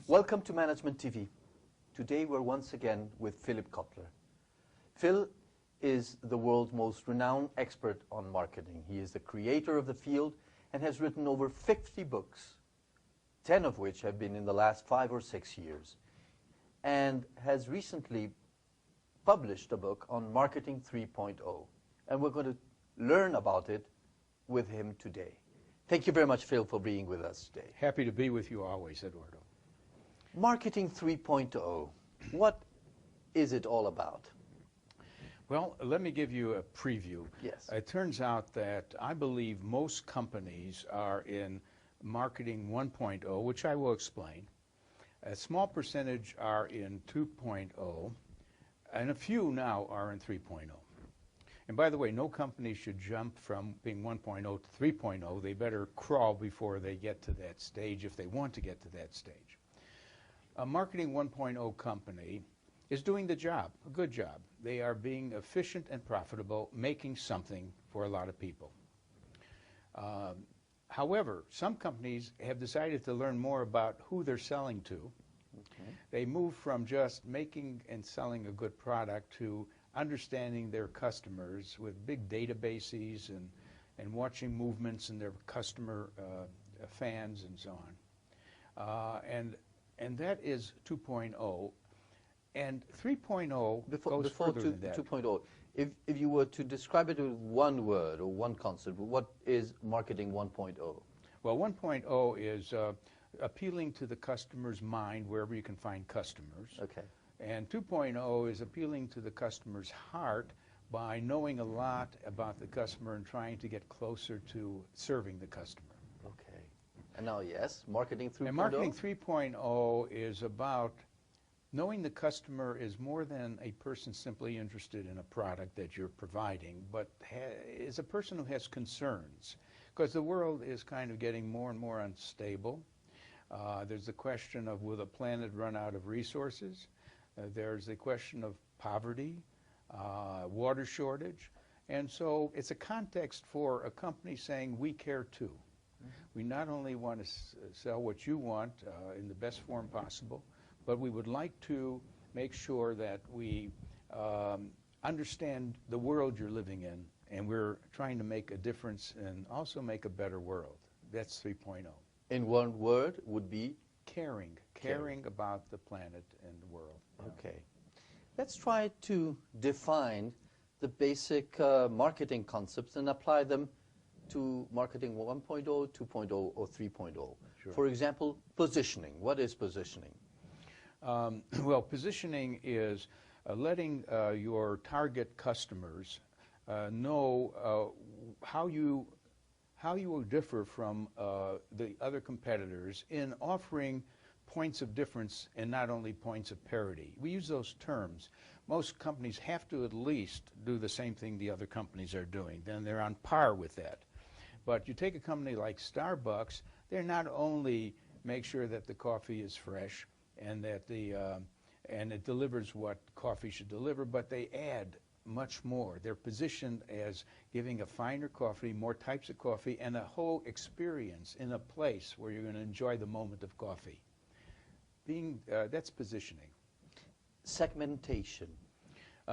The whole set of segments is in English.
Welcome to Management TV. Today we're once again with Phillip Kotler. Phil is the world's most renowned expert on marketing. He is the creator of the field and has written over 50 books, 10 of which have been in the last 5 or 6 years, and has recently published a book on Marketing 3.0. And we're going to learn about it with him today. Thank you very much, Phil, for being with us today. Happy to be with you always, Eduardo. Marketing 3.0, what is it all about? Well, let me give you a preview. Yes. It turns out that I believe most companies are in Marketing 1.0, which I will explain. A small percentage are in 2.0, and a few now are in 3.0. And by the way, no company should jump from being 1.0 to 3.0. They better crawl before they get to that stage if they want to get to that stage. A Marketing 1.0 company is doing the job, a good job. They are being efficient and profitable, making something for a lot of people. However, some companies have decided to learn more about who they're selling to. Okay. They move from just making and selling a good product to understanding their customers with big databases and watching movements in their customer fans and so on. And that is 2.0. And 3.0 goes further than that. 2.0, if you were to describe it with one word or one concept, what is Marketing 1.0? Well, 1.0 is appealing to the customer's mind wherever you can find customers. Okay. And 2.0 is appealing to the customer's heart by knowing a lot about the customer and trying to get closer to serving the customer. Okay. And now, yes, Marketing 3.0? And Marketing 3.0 is about knowing the customer is more than a person simply interested in a product that you're providing, but is a person who has concerns. Because the world is kind of getting more and more unstable. There's the question of, will the planet run out of resources? There's the question of poverty, water shortage. And so it's a context for a company saying, we care too. We not only want to sell what you want in the best form possible, but we would like to make sure that we understand the world you're living in, and we're trying to make a difference and also make a better world. That's 3.0. In one word would be? Caring. Caring about the planet and the world. Okay. Let's try to define the basic marketing concepts and apply them to Marketing 1.0, 2.0, or 3.0. Sure. For example, positioning. What is positioning? Well, positioning is letting your target customers know how you will differ from the other competitors in offering points of difference and not only points of parity. We use those terms. Most companies have to at least do the same thing the other companies are doing. Then they're on par with that. But you take a company like Starbucks, they're not only make sure that the coffee is fresh and that and it delivers what coffee should deliver, but they add much more. They're positioned as giving a finer coffee, more types of coffee, and a whole experience in a place where you're going to enjoy the moment of coffee. That's positioning. Segmentation.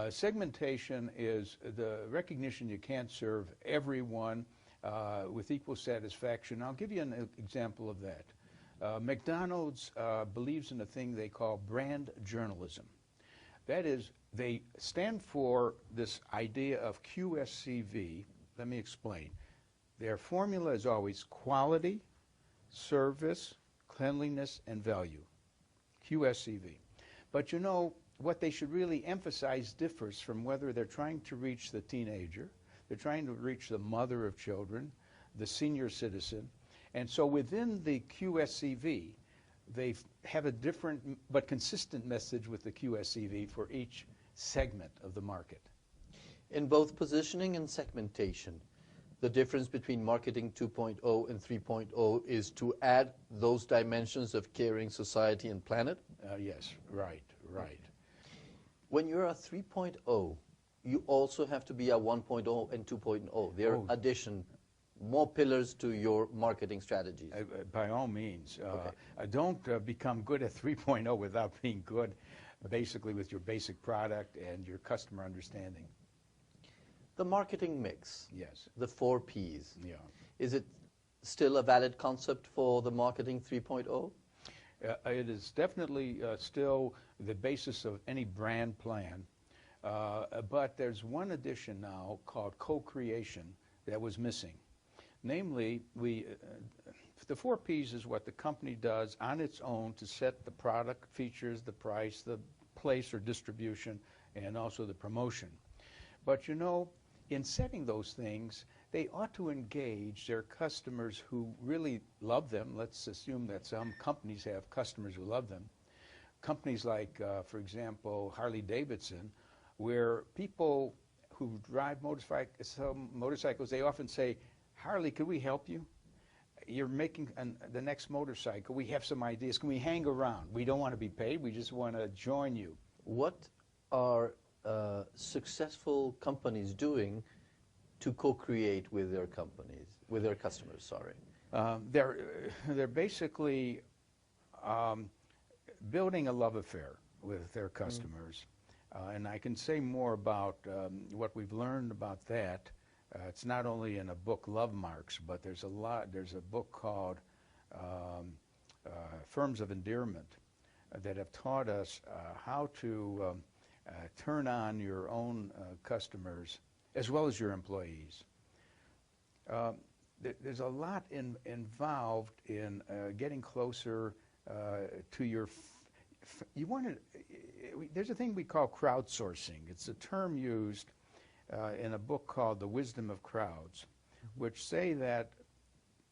Segmentation is the recognition you can't serve everyone with equal satisfaction. I'll give you an example of that. McDonald's believes in a thing they call brand journalism. That is, they stand for this idea of QSCV. Let me explain. Their formula is always quality, service, cleanliness, and value. QSCV. But you know, what they should really emphasize differs from whether they're trying to reach the teenager, they're trying to reach the mother of children, the senior citizen. And so within the QSCV, they have a different but consistent message with the QSCV for each segment of the market. In both positioning and segmentation, the difference between Marketing 2.0 and 3.0 is to add those dimensions of caring society and planet? Yes, right. When you're a 3.0, you also have to be a 1.0 and 2.0. They're more pillars to your marketing strategies. By all means. Okay. Don't become good at 3.0 without being good, basically, with your basic product and your customer understanding. The marketing mix. Yes. The 4 Ps. Yeah. Is it still a valid concept for the marketing 3.0? It is definitely still the basis of any brand plan. But there's one addition now called co-creation that was missing. Namely, the 4 Ps is what the company does on its own to set the product, features, the price, the place or distribution, and also the promotion. But you know, in setting those things, they ought to engage their customers who really love them. Let's assume that some companies have customers who love them. Companies like, for example, Harley-Davidson, where people who drive motorcycles, they often say, Harley, could we help you? You're making the next motorcycle. We have some ideas. Can we hang around? We don't want to be paid. We just want to join you. What are successful companies doing to co-create with their companies, with their customers, sorry? They're basically building a love affair with their customers. And I can say more about what we've learned about that. It's not only in a book, Love Marks, but there's a book called Firms of Endearment that have taught us how to turn on your own customers as well as your employees. There's a lot involved in getting closer to your there's a thing we call crowdsourcing. It's a term used in a book called The Wisdom of Crowds, which say that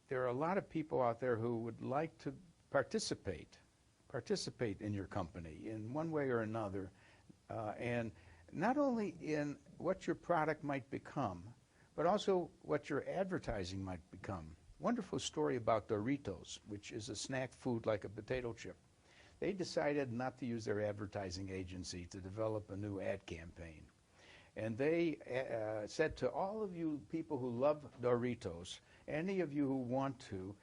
there are a lot of people out there who would like to participate in your company in one way or another, and not only in what your product might become, but also what your advertising might become. Wonderful story about Doritos, which is a snack food like a potato chip. They decided not to use their advertising agency to develop a new ad campaign. And they said to all of you people who love Doritos, any of you who want to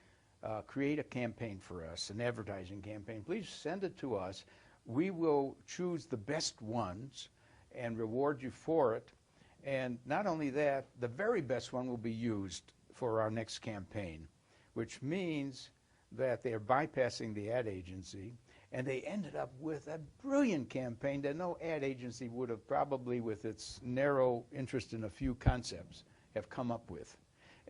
create a campaign for us, an advertising campaign, please send it to us. We will choose the best ones and reward you for it. And not only that, the very best one will be used for our next campaign, which means that they are bypassing the ad agency. And they ended up with a brilliant campaign that no ad agency would have probably, with its narrow interest in a few concepts, have come up with.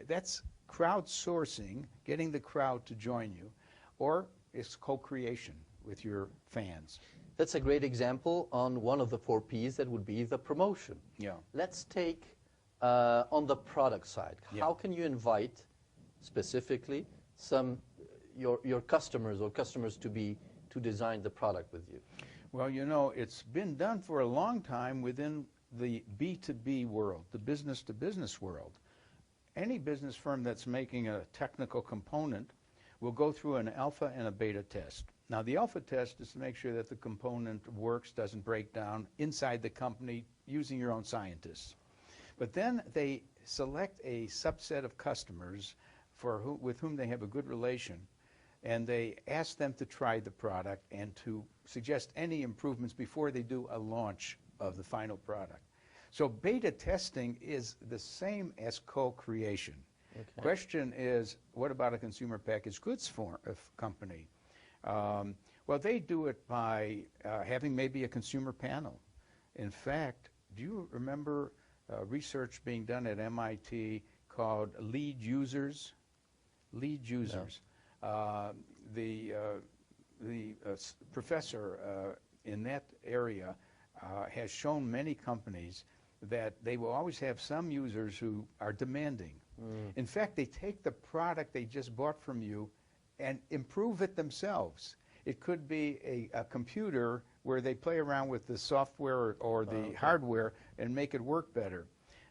That's crowdsourcing, getting the crowd to join you, or it's co-creation with your fans. That's a great example on one of the 4 Ps that would be the promotion. Yeah. Let's take on the product side. Yeah. How can you invite specifically your customers or customers to design the product with you? Well, you know, it's been done for a long time within the B2B world, the business-to-business world. Any business firm that's making a technical component will go through an alpha and a beta test. Now, the alpha test is to make sure that the component works, doesn't break down inside the company using your own scientists. But then they select a subset of customers with whom they have a good relation, and they ask them to try the product and to suggest any improvements before they do a launch of the final product. So beta testing is the same as co-creation. Okay. Question is, what about a consumer packaged goods company? Well, they do it by having maybe a consumer panel. In fact, do you remember research being done at MIT called lead users? Lead users. No. The professor in that area has shown many companies that they will always have some users who are demanding. In fact, they take the product they just bought from you and improve it themselves. It could be a computer where they play around with the software or the hardware and make it work better.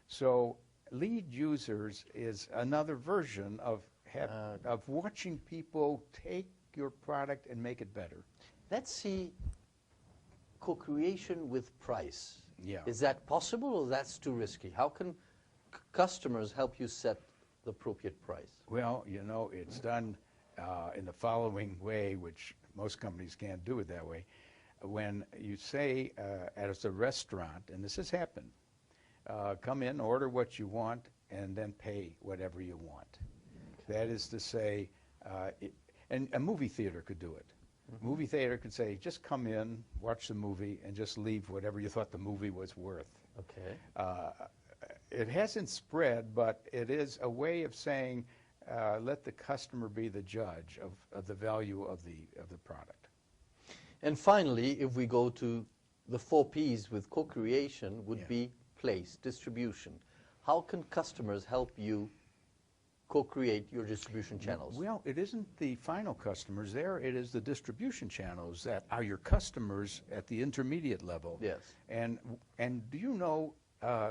So lead users is another version of watching people take your product and make it better. Let's see co-creation with price. Yeah. Is that possible or that's too risky? How can customers help you set the appropriate price? Well, you know, it's done in the following way, which most companies can't do it that way. When you say as a restaurant, and this has happened, come in, order what you want, and then pay whatever you want. That is to say, and a movie theater could do it. Mm-hmm. Movie theater could say, just come in, watch the movie, and just leave whatever you thought the movie was worth. Okay. It hasn't spread, but it is a way of saying, let the customer be the judge of the value of the product. And finally, if we go to the 4 Ps with co-creation, would be place, distribution. How can customers help you co-create your distribution channels? Well, it isn't the final customers there. It is the distribution channels that are your customers at the intermediate level. Yes. And do you know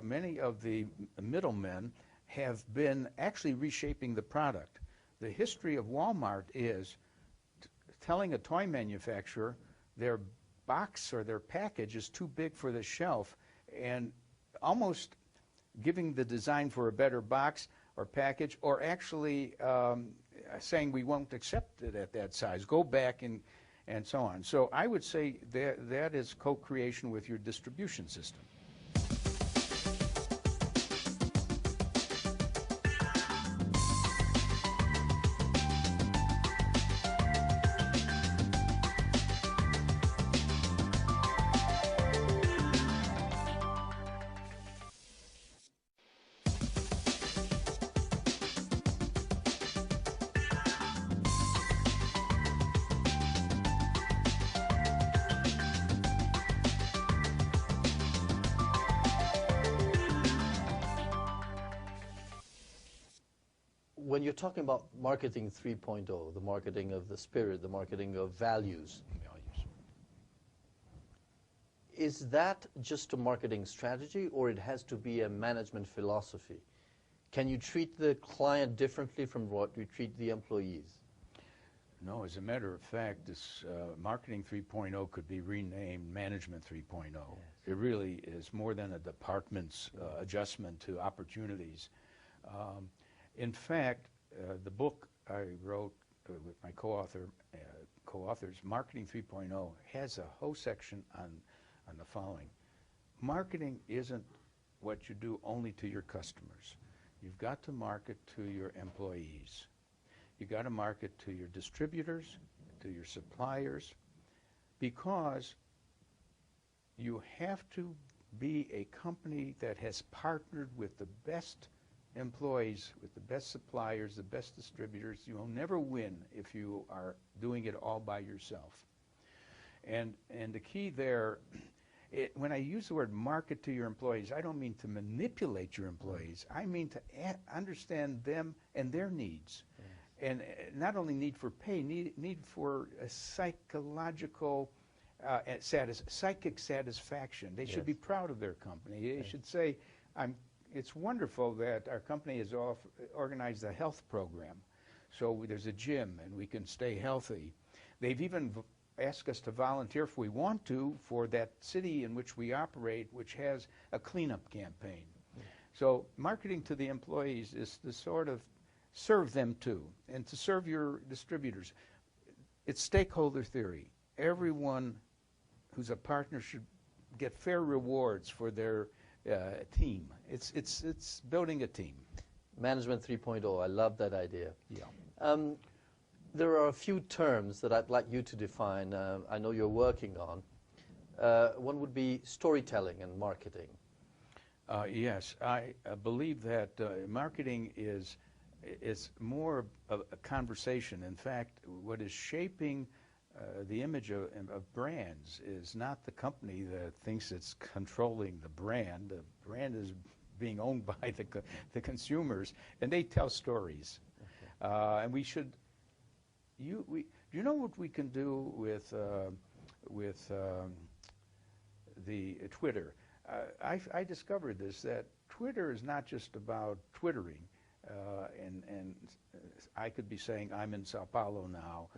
many of the middlemen have been actually reshaping the product. The history of Walmart is telling a toy manufacturer their box or their package is too big for the shelf, and almost giving the design for a better box or package, or actually saying we won't accept it at that size. Go back and so on. So I would say that is co-creation with your distribution system. When you're talking about marketing 3.0, the marketing of the spirit, the marketing of values, is that just a marketing strategy, or it has to be a management philosophy? Can you treat the client differently from what you treat the employees? No, as a matter of fact, this marketing 3.0 could be renamed management 3.0. Yes. It really is more than a department's adjustment to opportunities. In fact, the book I wrote with my co-authors, Marketing 3.0, has a whole section on the following. Marketing isn't what you do only to your customers. You've got to market to your employees. You've got to market to your distributors, to your suppliers, because you have to be a company that has partnered with the best employees, with the best suppliers, the best distributors. You will never win if you are doing it all by yourself. And the key there, when I use the word market to your employees, I don't mean to manipulate your employees. I mean to understand them and their needs. Yes. And not only need for pay, need for a psychological psychic satisfaction. They should be proud of their company. They should say, it's wonderful that our company has organized a health program. So there's a gym and we can stay healthy. They've even asked us to volunteer if we want to for that city in which we operate, which has a cleanup campaign. Yeah. So marketing to the employees is to sort of serve them too, and to serve your distributors. It's stakeholder theory. Everyone who's a partner should get fair rewards for their team. It's building a team. Management 3.0, I love that idea. Yeah. There are a few terms that I'd like you to define. I know you're working on. One would be storytelling and marketing. Yes, I believe that marketing is more of a conversation. In fact, what is shaping the image of brands is not the company that thinks it's controlling the brand. The brand is being owned by the consumers, and they tell stories. Okay. And we should. Do you know what we can do with the Twitter? I discovered this, that Twitter is not just about twittering. And I could be saying I'm in Sao Paulo now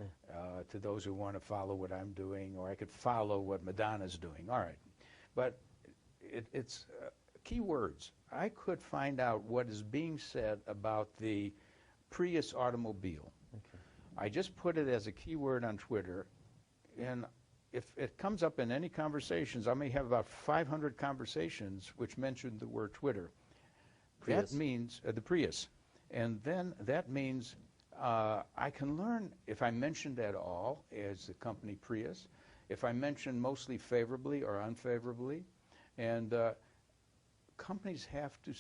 to those who want to follow what I'm doing, or I could follow what Madonna's doing. All right. But it's keywords. I could find out what is being said about the Prius automobile. Okay. I just put it as a keyword on Twitter, and if it comes up in any conversations, I may have about 500 conversations which mention the word Twitter. Prius. That means the Prius. And then that means I can learn if I mentioned at all as the company Prius, if I mention mostly favorably or unfavorably. And companies have to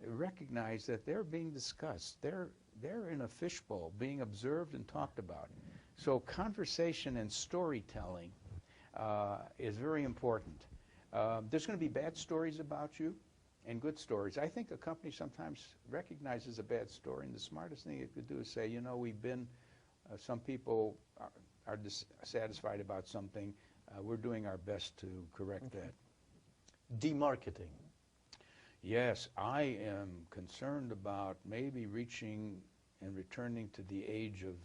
recognize that they're being discussed. They're in a fishbowl being observed and talked about. So conversation and storytelling is very important. There's going to be bad stories about you and good stories. I think a company sometimes recognizes a bad story, and the smartest thing it could do is say, you know, some people are dissatisfied about something. We're doing our best to correct that. Demarketing. Yes, I am concerned about maybe reaching and returning to the age of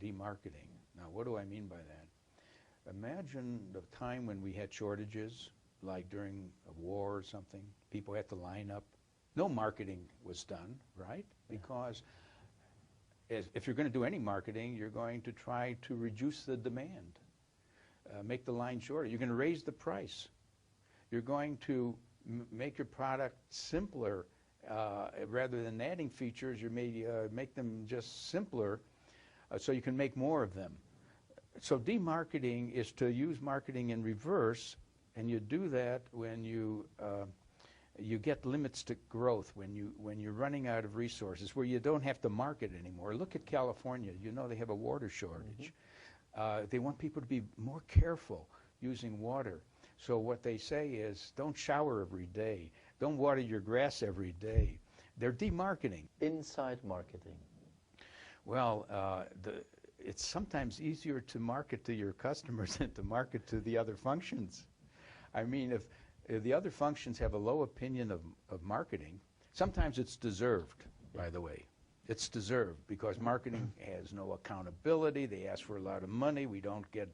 demarketing. Now, what do I mean by that? Imagine the time when we had shortages, like during a war or something. People had to line up. No marketing was done, right? Yeah. Because if you're going to do any marketing, you're going to try to reduce the demand, make the line shorter. You're going to raise the price. You're going to make your product simpler. Rather than adding features, you may make them just simpler so you can make more of them. So demarketing is to use marketing in reverse, and you do that when you get limits to growth, when you're running out of resources, where you don't have to market anymore. Look at California. You know they have a water shortage. They want people to be more careful using water. So what they say is, don't shower every day. Don't water your grass every day. They're demarketing. Inside marketing. Well, it's sometimes easier to market to your customers than to market to the other functions. I mean, if the other functions have a low opinion of marketing, sometimes it's deserved, by the way. It's deserved because marketing has no accountability. They ask for a lot of money. We don't get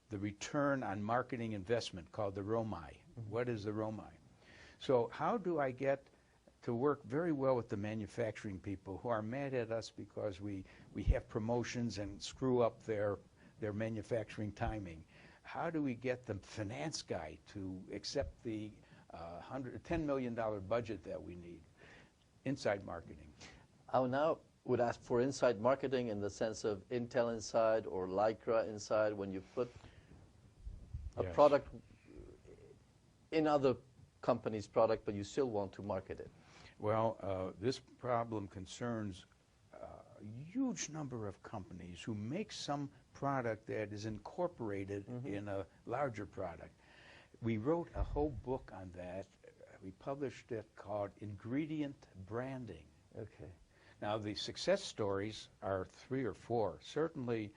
the return on marketing investment called the ROMI. What is the ROMI? So how do I get to work very well with the manufacturing people who are mad at us because we have promotions and screw up their manufacturing timing? How do we get the finance guy to accept the $10 million budget that we need? Inside marketing. I now would ask for inside marketing in the sense of Intel inside or Lycra inside, when you put a product in other company's product, but you still want to market it. Well, this problem concerns a huge number of companies who make some product that is incorporated in a larger product. We wrote a whole book on that. We published it called Ingredient Branding. Okay. Now, the success stories are 3 or 4. Certainly,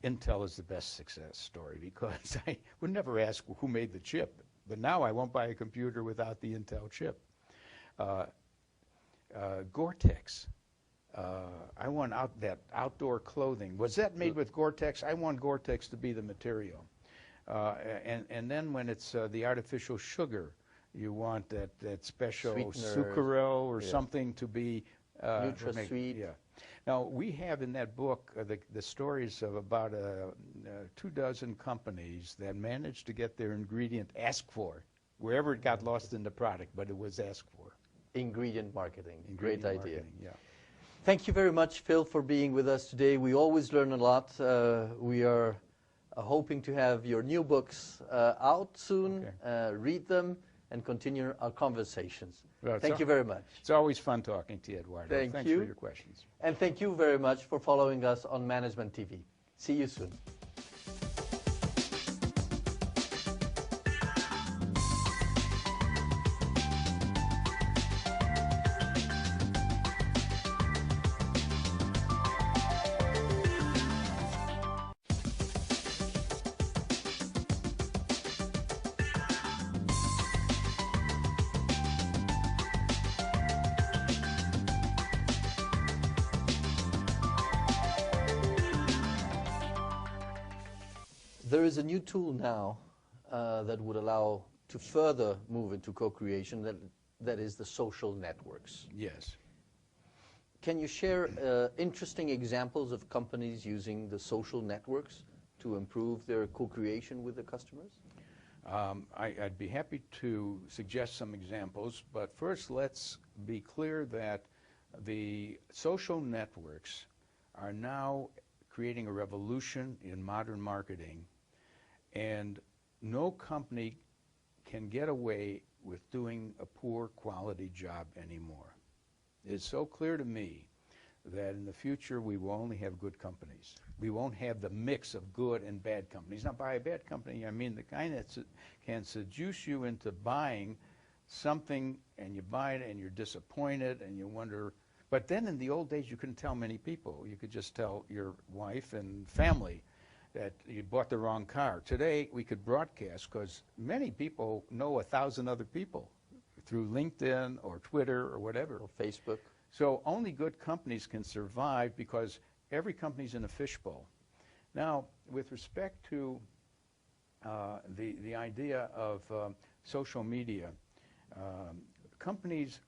Intel is the best success story because I would never ask who made the chip, but now I won't buy a computer without the Intel chip. Gore-Tex. I want that outdoor clothing. Was that made with Gore-Tex? I want Gore-Tex to be the material. And then when it's the artificial sugar, you want that special sucralose or something to be NutraSweet. Yeah. Now, we have in that book the stories of about 24 companies that managed to get their ingredient asked for, wherever it got lost in the product, but it was asked for. Ingredient marketing. Ingredient Great idea. marketing, yeah. Thank you very much, Phil, for being with us today. We always learn a lot. We are hoping to have your new books out soon, read them, and continue our conversations. Well, thank you very much. It's always fun talking to you, Eduardo. Thanks for your questions. And thank you very much for following us on Management TV. See you soon. There is a new tool now that would allow to further move into co-creation, that is the social networks. Yes. Can you share interesting examples of companies using the social networks to improve their co-creation with the customers? I'd be happy to suggest some examples, but first let's be clear that the social networks are now creating a revolution in modern marketing, and no company can get away with doing a poor quality job anymore. It's so clear to me that in the future we will only have good companies. We won't have the mix of good and bad companies. Now, by a bad company, I mean the kind that can seduce you into buying something, and you buy it and you're disappointed and you wonder. But then in the old days, you couldn't tell many people. You could just tell your wife and family that you bought the wrong car. Today, we could broadcast because many people know 1,000 other people through LinkedIn or Twitter or whatever. Or Facebook. So only good companies can survive because every company's in a fishbowl. Now, with respect to the idea of social media, companies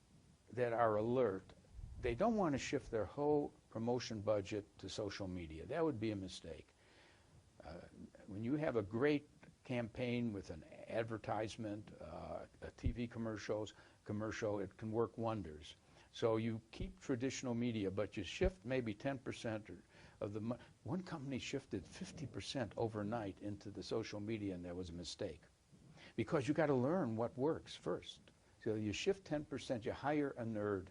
that are alert, they don't want to shift their whole promotion budget to social media. That would be a mistake. When you have a great campaign with an advertisement, a TV commercial, it can work wonders. So you keep traditional media, but you shift maybe 10% of the money. One company shifted 50% overnight into the social media, and that was a mistake. Because you got to learn what works first. So you shift 10%, you hire a nerd,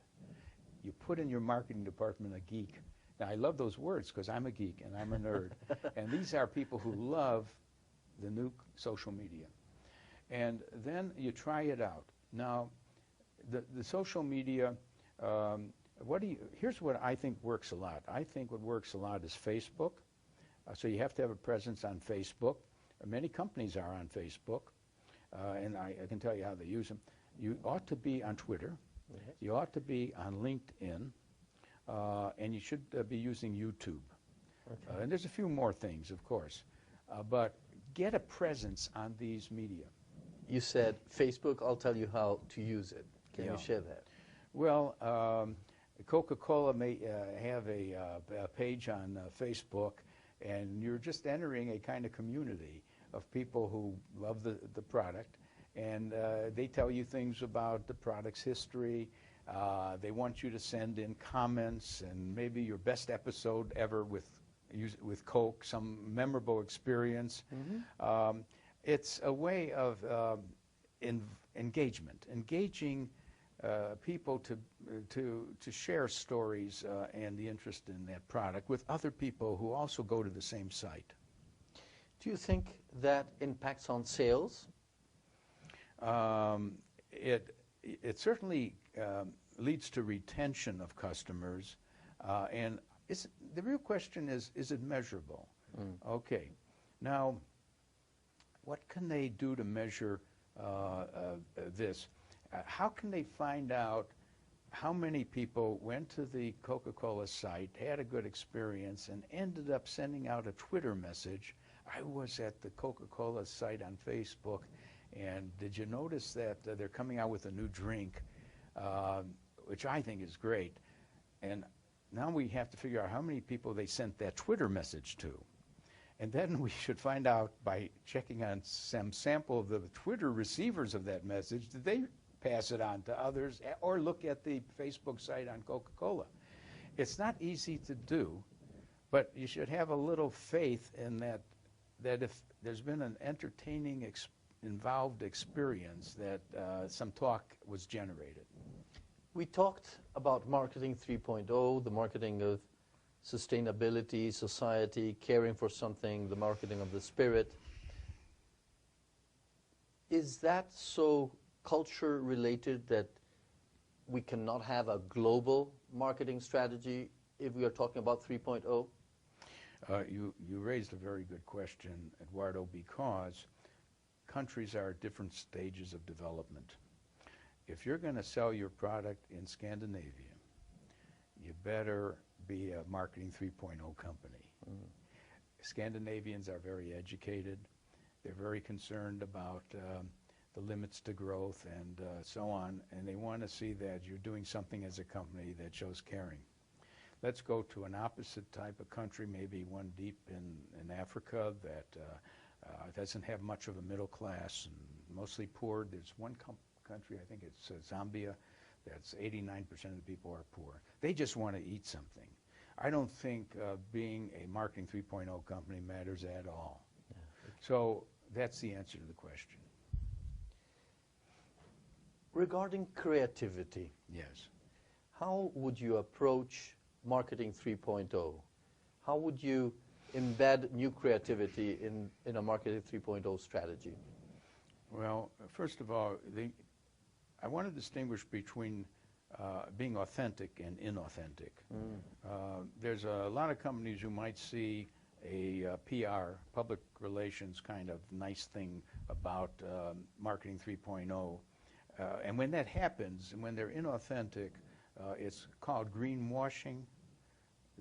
you put in your marketing department a geek. Now, I love those words because I'm a geek and I'm a nerd. And these are people who love the new social media. And then you try it out. Now, the social media, here's what I think works a lot. I think what works a lot is Facebook. So you have to have a presence on Facebook. Many companies are on Facebook, and I can tell you how they use them. You ought to be on Twitter. Yes. You ought to be on LinkedIn, and you should be using YouTube. Okay. And there's a few more things, of course, but get a presence on these media. You said Facebook. I'll tell you how to use it. Can you share that? Well, Coca-Cola may have a page on Facebook, and you're just entering a kind of community of people who love the product, and they tell you things about the product's history. They want you to send in comments and maybe your best episode ever with Coke, some memorable experience. Mm-hmm. It's a way of engaging people to share stories and the interest in that product with other people who also go to the same site. Do you think that impacts on sales? It certainly leads to retention of customers, and the real question is it measurable? Mm. Okay. Now, what can they do to measure this? How can they find out how many people went to the Coca-Cola site, had a good experience, and ended up sending out a Twitter message? I was at the Coca-Cola site on Facebook, and did you notice that they're coming out with a new drink, which I think is great. And now we have to figure out how many people they sent that Twitter message to. And then we should find out by checking on some sample of the Twitter receivers of that message, did they pass it on to others, or look at the Facebook site on Coca-Cola. It's not easy to do, but you should have a little faith in that if there's been an entertaining, involved experience, that some talk was generated. We talked about marketing 3.0, the marketing of sustainability, society, caring for something, the marketing of the spirit. Is that so culture related that we cannot have a global marketing strategy if we are talking about 3.0? You raised a very good question, Eduardo, because countries are at different stages of development. If you're going to sell your product in Scandinavia, you better be a marketing 3.0 company. Mm. Scandinavians are very educated. They're very concerned about the limits to growth and so on, and they want to see that you're doing something as a company that shows caring. Let's go to an opposite type of country, maybe one deep in Africa that doesn't have much of a middle class and mostly poor. There's one country, I think it's Zambia, that's 89% of the people are poor. They just want to eat something. I don't think being a Marketing 3.0 company matters at all. Yeah. So that's the answer to the question. Regarding creativity, yes, how would you approach Marketing 3.0? How would you embed new creativity in a Marketing 3.0 strategy? Well, first of all, I want to distinguish between being authentic and inauthentic. There's a lot of companies who might see a PR, public relations kind of nice thing about Marketing 3.0. And when that happens, and when they're inauthentic, it's called greenwashing.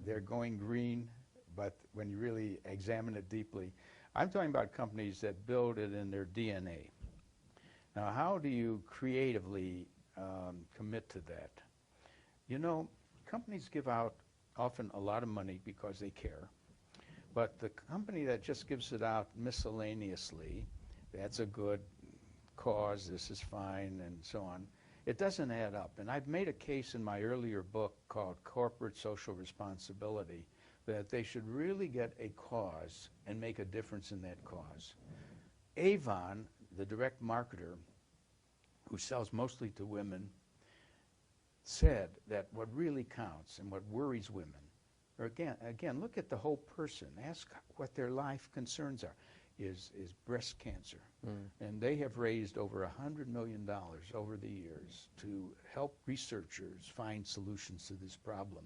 They're going green, but when you really examine it deeply, I'm talking about companies that build it in their DNA. Now, how do you creatively commit to that? You know, companies give out often a lot of money because they care, but the company that just gives it out miscellaneously, that's a good cause, this is fine, and so on, it doesn't add up. And I've made a case in my earlier book called Corporate Social Responsibility that they should really get a cause and make a difference in that cause. Avon, the direct marketer, who sells mostly to women, said that what really counts and what worries women, or again, look at the whole person, ask what their life concerns are, is breast cancer. And they have raised over $100 million over the years to help researchers find solutions to this problem.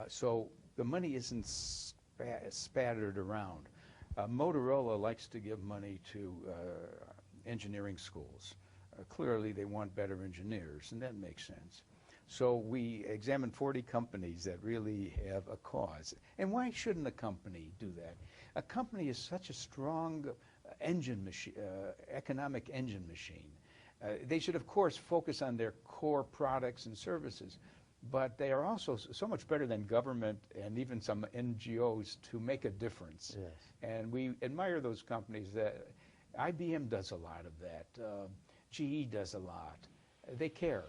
So the money isn't spattered around. Motorola likes to give money to engineering schools. Clearly they want better engineers, and that makes sense. So we examined 40 companies that really have a cause. And why shouldn't a company do that? A company is such a strong engine machine, economic engine machine. They should, of course, focus on their core products and services, but they are also so much better than government and even some NGOs to make a difference. Yes. And we admire those companies. IBM does a lot of that. GE does a lot. They care.